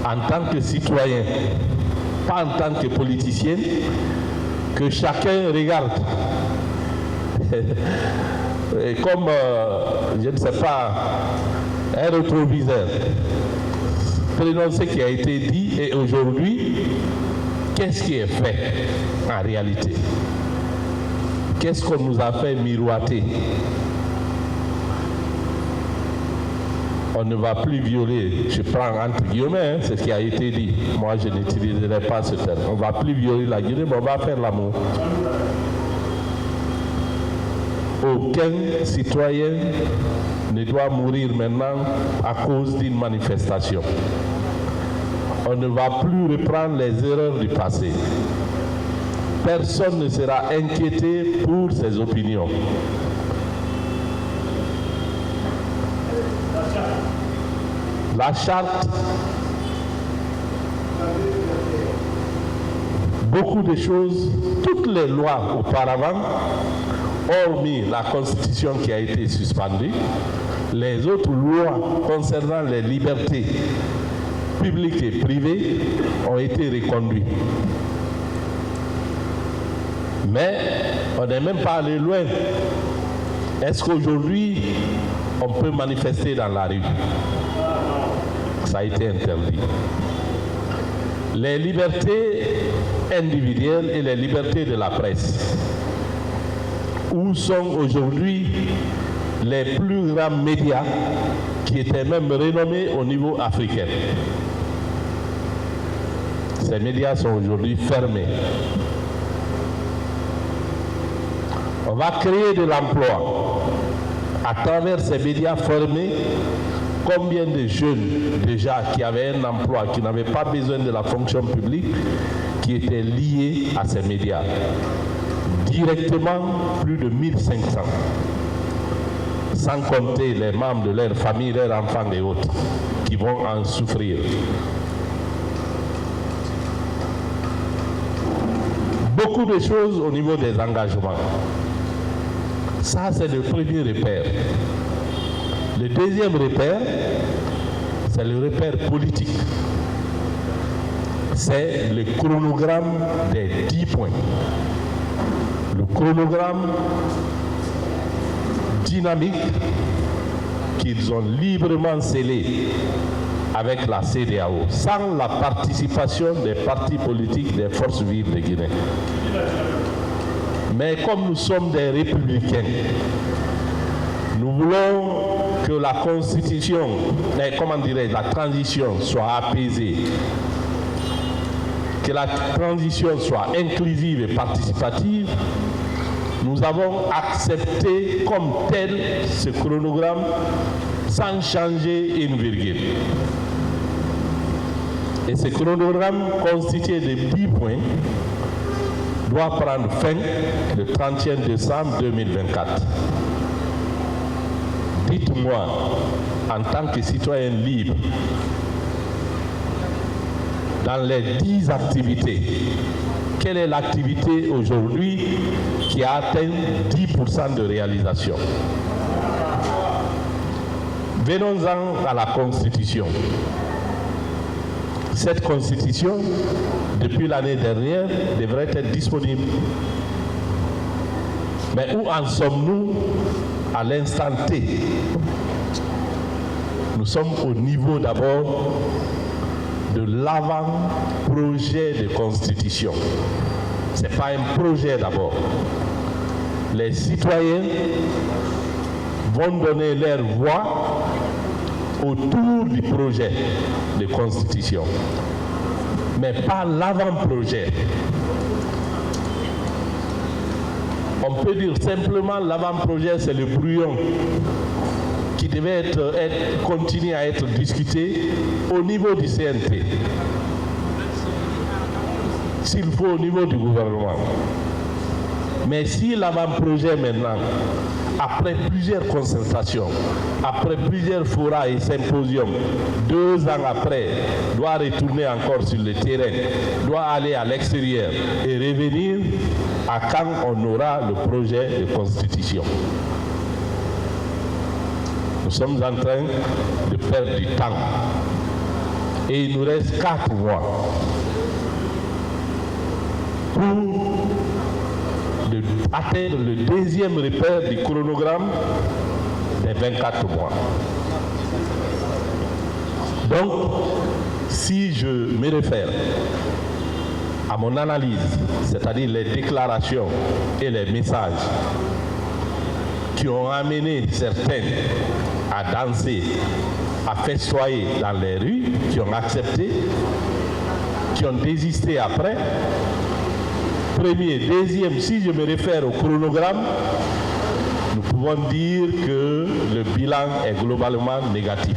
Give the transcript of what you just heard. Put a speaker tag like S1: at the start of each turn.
S1: en tant que citoyen, pas en tant que politicien, que chacun regarde. Et comme, je ne sais pas, un rétroviseur. Prenons ce qui a été dit et aujourd'hui, qu'est-ce qui est fait en réalité? Qu'est-ce qu'on nous a fait miroiter? On ne va plus violer, je prends entre guillemets, c'est ce qui a été dit. Moi, je n'utiliserai pas ce terme. On ne va plus violer la Guinée, mais on va faire l'amour. Aucun citoyen ne doit mourir maintenant à cause d'une manifestation. On ne va plus reprendre les erreurs du passé. Personne ne sera inquiété pour ses opinions. La charte, beaucoup de choses, toutes les lois auparavant, hormis la Constitution qui a été suspendue, les autres lois concernant les libertés publiques et privées ont été reconduites. Mais on n'est même pas allé loin. Est-ce qu'aujourd'hui, on peut manifester dans la rue? Ça a été interdit. Les libertés individuelles et les libertés de la presse. Où sont aujourd'hui les plus grands médias qui étaient même renommés au niveau africain? Ces médias sont aujourd'hui fermés. On va créer de l'emploi à travers ces médias fermés. Combien de jeunes déjà qui avaient un emploi, qui n'avaient pas besoin de la fonction publique, qui étaient liés à ces médias? Directement, plus de 1500. Sans compter les membres de leur famille, leurs enfants et autres, qui vont en souffrir. Beaucoup de choses au niveau des engagements. Ça, c'est le premier repère. Le deuxième repère, c'est le repère politique. C'est le chronogramme des 10 points. Le chronogramme dynamique qu'ils ont librement scellé avec la CEDEAO, sans la participation des partis politiques des forces vives de Guinée. Mais comme nous sommes des républicains, nous voulons que la constitution, comment dirais-je, la transition soit apaisée, que la transition soit inclusive et participative. Nous avons accepté comme tel ce chronogramme sans changer une virgule. Et ce chronogramme constitué de 10 points doit prendre fin le 31 décembre 2024. Dites-moi, en tant que citoyen libre, dans les 10 activités, quelle est l'activité aujourd'hui qui a atteint 10% de réalisation? Venons-en à la Constitution. Cette Constitution, depuis l'année dernière, devrait être disponible. Mais où en sommes-nous à l'instant T? Nous sommes au niveau d'abord de l'avant-projet de constitution. Ce n'est pas un projet d'abord. Les citoyens vont donner leur voix autour du projet de constitution, mais pas l'avant-projet. On peut dire simplement l'avant-projet, c'est le brouillon qui devait continuer à être discuté au niveau du CNT, s'il faut au niveau du gouvernement. Mais si l'avant-projet maintenant, après plusieurs concertations, après plusieurs forats et symposiums, 2 ans après, doit retourner encore sur le terrain, doit aller à l'extérieur et revenir à quand on aura le projet de constitution. Nous sommes en train de perdre du temps. Et il nous reste 4 mois pour atteindre le deuxième repère du chronogramme des 24 mois. Donc, si je me réfère à mon analyse, c'est-à-dire les déclarations et les messages qui ont amené certains à danser, à festoyer dans les rues, qui ont accepté, qui ont désisté après. Premier, deuxième, si je me réfère au chronogramme, nous pouvons dire que le bilan est globalement négatif.